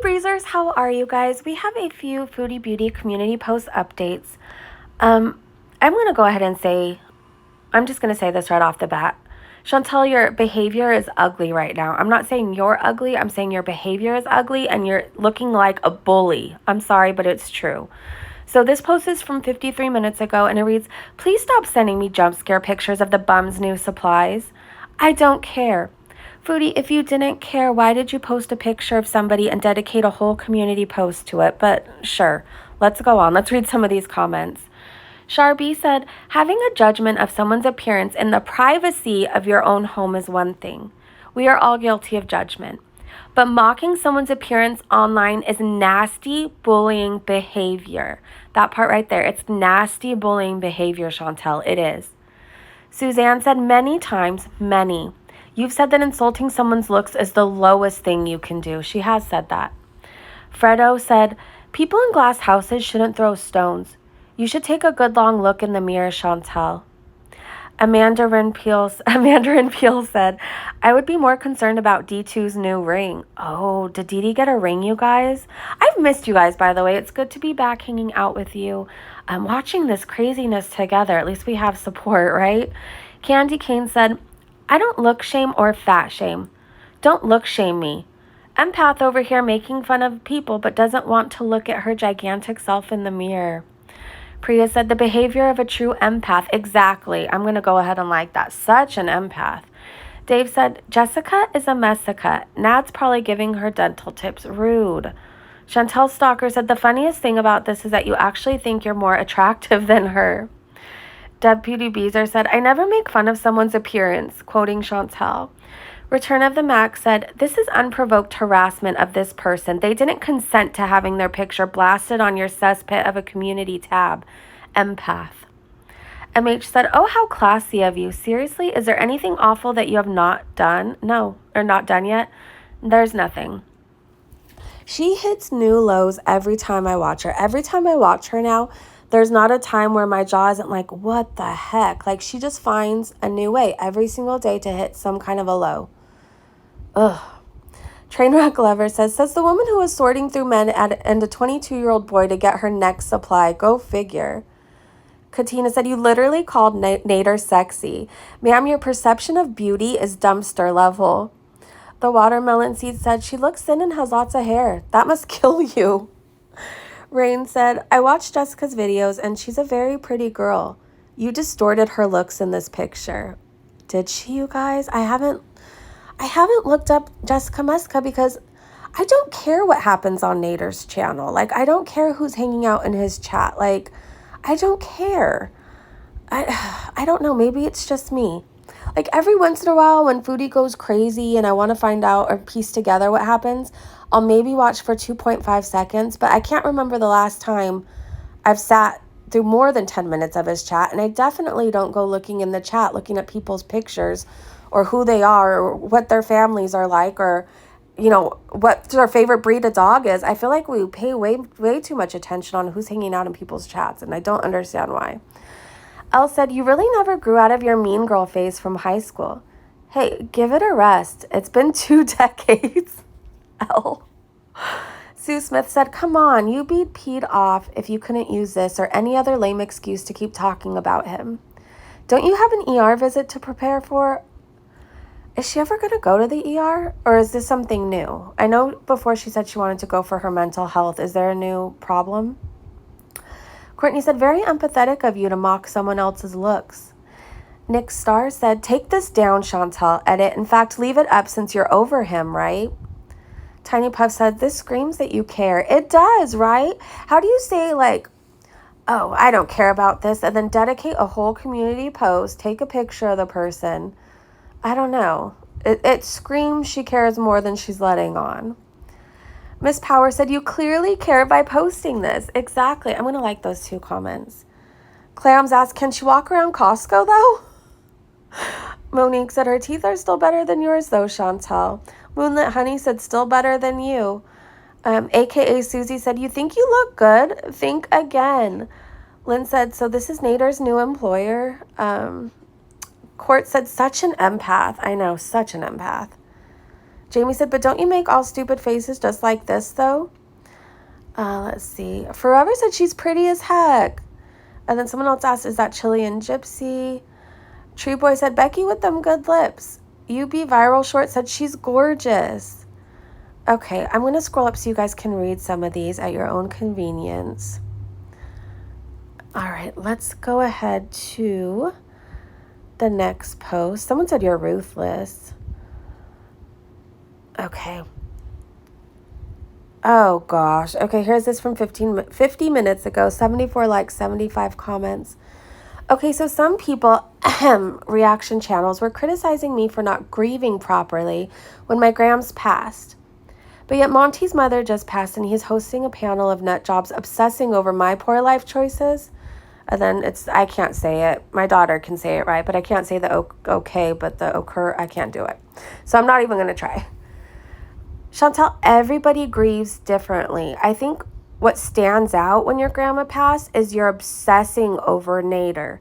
Breezers, how are you guys? We have a few Foodie Beauty community post updates. I'm going to go ahead and say, I'm just going to say this right off the bat. Chantel, your behavior is ugly right now. I'm not saying you're ugly. I'm saying your behavior is ugly and you're looking like a bully. I'm sorry, but it's true. So this post is from 53 minutes ago and it reads, "Please stop sending me jump scare pictures of the bum's new supplies. I don't care. Foodie, if you didn't care, why did you post a picture of somebody and dedicate a whole community post to it?" But sure, let's go on. Let's read some of these comments. Sharby said, "Having a judgment of someone's appearance in the privacy of your own home is one thing. We are all guilty of judgment. But mocking someone's appearance online is nasty bullying behavior." That part right there, it's nasty bullying behavior, Chantel. It is. Suzanne said, "Many times, many. You've said that insulting someone's looks is the lowest thing you can do." She has said that. Fredo said, "People in glass houses shouldn't throw stones. You should take a good long look in the mirror, Chantel." Amanda Renpeel said, "I would be more concerned about D2's new ring." Oh, did Dee get a ring, you guys? I've missed you guys, by the way. It's good to be back hanging out with you. I'm watching this craziness together. At least we have support, right? Candy Kane said, "I don't look shame or fat shame. Don't look shame me. Empath over here making fun of people but doesn't want to look at her gigantic self in the mirror." Priya said, "The behavior of a true empath." Exactly. I'm going to go ahead and like that. Such an empath. Dave said, "Jessica is a messica. Nad's probably giving her dental tips. Rude." Chantel Stalker said, "The funniest thing about this is that you actually think you're more attractive than her." Deputy Beezer said, "I never make fun of someone's appearance," quoting Chantel. Return of the Mac said, "This is unprovoked harassment of this person. They didn't consent to having their picture blasted on your cesspit of a community tab. Empath." MH said, "Oh, how classy of you. Seriously, is there anything awful that you have not done? No, or not done yet? There's nothing." She hits new lows every time I watch her. Every time I watch her now, there's not a time where my jaw isn't like, what the heck? Like, she just finds a new way every single day to hit some kind of a low. Ugh. Trainwreck Lover says the woman who was sorting through men and a 22-year-old boy to get her next supply. Go figure. Katina said, "You literally called Nader sexy. Ma'am, your perception of beauty is dumpster level." The Watermelon Seed said, "She looks thin and has lots of hair. That must kill you." Rain said, "I watched Jessica's videos and she's a very pretty girl. You distorted her looks in this picture." Did she, you guys? I haven't looked up Jessica Muska because I don't care what happens on Nader's channel. Like, I don't care who's hanging out in his chat. Like, I don't care. I don't know. Maybe it's just me. Like, every once in a while when Foodie goes crazy and I want to find out or piece together what happens, I'll maybe watch for 2.5 seconds, but I can't remember the last time I've sat through more than 10 minutes of his chat, and I definitely don't go looking in the chat, looking at people's pictures or who they are or what their families are like or, you know, what their favorite breed of dog is. I feel like we pay way too much attention on who's hanging out in people's chats, and I don't understand why. Elle said, "You really never grew out of your mean girl phase from high school." Hey, give it a rest. It's been 2 decades. Elle. Sue Smith said, "Come on, you'd be peed off if you couldn't use this or any other lame excuse to keep talking about him. Don't you have an ER visit to prepare for?" Is she ever going to go to the ER? Or is this something new? I know before she said she wanted to go for her mental health. Is there a new problem? Courtney said, "Very empathetic of you to mock someone else's looks." Nick Starr said, "Take this down, Chantel. Edit. In fact, leave it up since you're over him, right?" Tiny Puff said, "This screams that you care." It does, right? How do you say, like, "Oh, I don't care about this," and then dedicate a whole community post, take a picture of the person? I don't know. It screams she cares more than she's letting on. Miss Power said, "You clearly care by posting this." Exactly. I'm going to like those 2 comments. Clams asked, "Can she walk around Costco, though?" Monique said, "Her teeth are still better than yours, though, Chantel." Moonlit Honey said, "Still better than you." AKA Susie said, "You think you look good? Think again." Lynn said, "So this is Nader's new employer?" Court said, "Such an empath." I know, such an empath. Jamie said, but don't you make all stupid faces just like this, though? Let's see. Forever said she's pretty as heck. And then someone else asked, is that Chilean Gypsy? Tree Boy said, Becky with them good lips. UB Viral Short said she's gorgeous. Okay, I'm going to scroll up so you guys can read some of these at your own convenience. All right, let's go ahead to the next post. Someone said you're ruthless. Okay. Oh, gosh. Okay, here's this from 50 minutes ago. 74 likes, 75 comments. Okay, so some people, reaction channels, were criticizing me for not grieving properly when my grams passed. But yet Monty's mother just passed and he's hosting a panel of nut jobs obsessing over my poor life choices. And then I can't say it. My daughter can say it right, but I can't say the okay, but the occur, I can't do it. So I'm not even going to try. Chantel, everybody grieves differently. I think what stands out when your grandma passed is you're obsessing over Nader.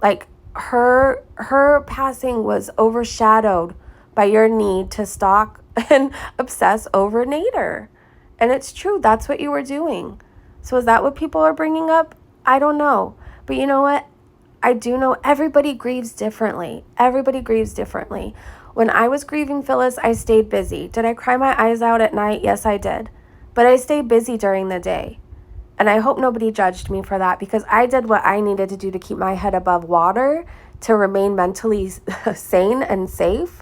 Like, her passing was overshadowed by your need to stalk and obsess over Nader. And it's true, that's what you were doing. So is that what people are bringing up? I don't know. But you know what? I do know everybody grieves differently. Everybody grieves differently. When I was grieving Phyllis, I stayed busy. Did I cry my eyes out at night? Yes, I did. But I stayed busy during the day. And I hope nobody judged me for that because I did what I needed to do to keep my head above water, to remain mentally sane and safe.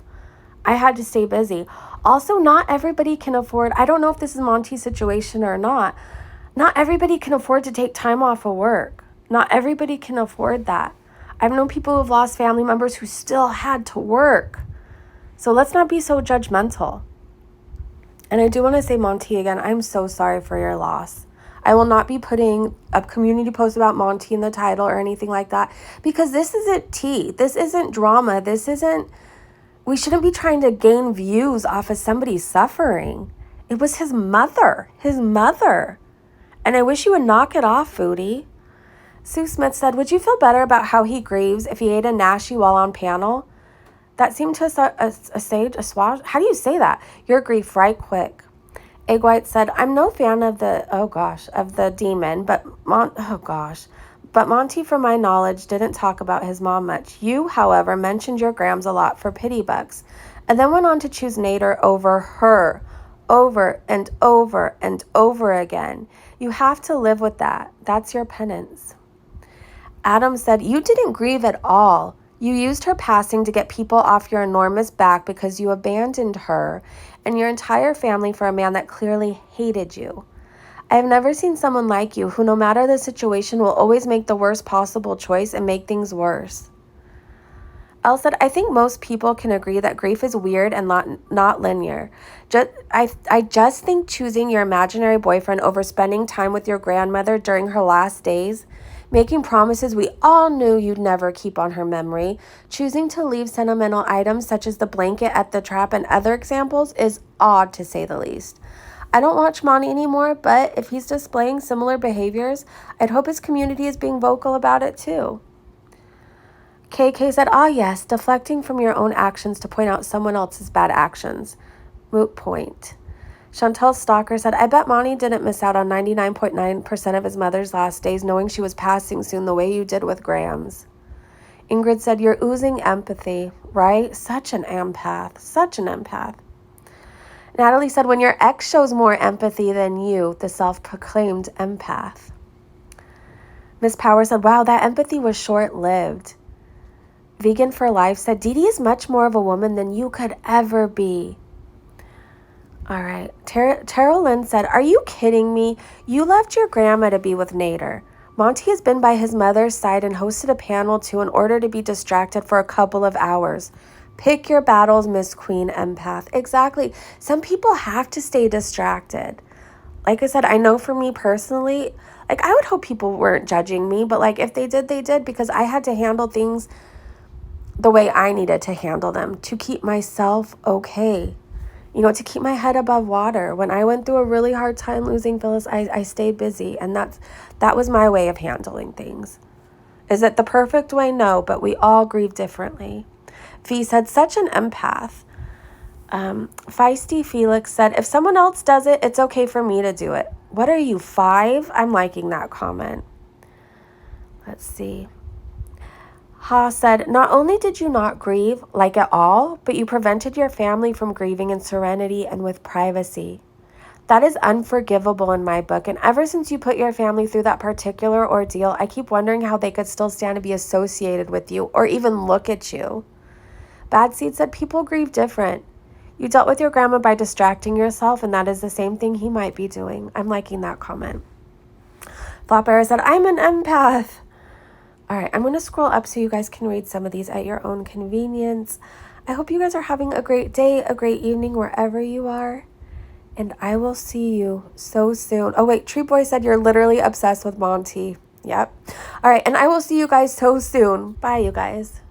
I had to stay busy. Also, not everybody can afford, I don't know if this is Monty's situation or not everybody can afford to take time off of work. Not everybody can afford that. I've known people who've lost family members who still had to work. So let's not be so judgmental. And I do want to say, Monty, again, I'm so sorry for your loss. I will not be putting a community post about Monty in the title or anything like that because this isn't tea. This isn't drama. We shouldn't be trying to gain views off of somebody's suffering. It was his mother. And I wish you would knock it off, Foodie. Sue Smith said, would you feel better about how he grieves if he ate a nashi while on panel? That seemed to assuage. How do you say that? Your grief right quick. Egg White said, I'm no fan of the demon, but Monty, from my knowledge, didn't talk about his mom much. You, however, mentioned your grams a lot for pity bucks, and then went on to choose Nader over her, over and over and over again. You have to live with that. That's your penance. Adam said, you didn't grieve at all. You used her passing to get people off your enormous back because you abandoned her and your entire family for a man that clearly hated you. I have never seen someone like you who, no matter the situation, will always make the worst possible choice and make things worse. Elle said, I think most people can agree that grief is weird and not linear. I just think choosing your imaginary boyfriend over spending time with your grandmother during her last days, making promises we all knew you'd never keep on her memory, choosing to leave sentimental items such as the blanket at the trap and other examples is odd to say the least. I don't watch Monty anymore, but if he's displaying similar behaviors, I'd hope his community is being vocal about it too. KK said, yes, deflecting from your own actions to point out someone else's bad actions. Moot point. Chantel Stalker said, I bet Monty didn't miss out on 99.9% of his mother's last days knowing she was passing soon the way you did with Grams. Ingrid said, you're oozing empathy, right? Such an empath. Natalie said, when your ex shows more empathy than you, the self-proclaimed empath. Miss Power said, wow, that empathy was short-lived. Vegan for Life said, Dee Dee is much more of a woman than you could ever be. All right. Terrell Lynn said, are you kidding me? You left your grandma to be with Nader. Monty has been by his mother's side and hosted a panel too in order to be distracted for a couple of hours. Pick your battles, Miss Queen Empath. Exactly. Some people have to stay distracted. Like I said, I know for me personally, I would hope people weren't judging me, but if they did, they did because I had to handle things the way I needed to handle them to keep myself okay, to keep my head above water. When I went through a really hard time losing Phyllis, I stayed busy, and that was my way of handling things. Is it the perfect way? No, but we all grieve differently. V said, such an empath. Feisty Felix said, if someone else does it, it's okay for me to do it. What are you, 5? I'm liking that comment. Let's see. Ha said, not only did you not grieve, like at all, but you prevented your family from grieving in serenity and with privacy. That is unforgivable in my book, and ever since you put your family through that particular ordeal, I keep wondering how they could still stand to be associated with you or even look at you. Bad Seed said, people grieve different. You dealt with your grandma by distracting yourself, and that is the same thing he might be doing. I'm liking that comment. Flop Bear said, I'm an empath. All right, I'm going to scroll up so you guys can read some of these at your own convenience. I hope you guys are having a great day, a great evening, wherever you are. And I will see you so soon. Oh, wait, Tree Boy said you're literally obsessed with Monty. Yep. All right, and I will see you guys so soon. Bye, you guys.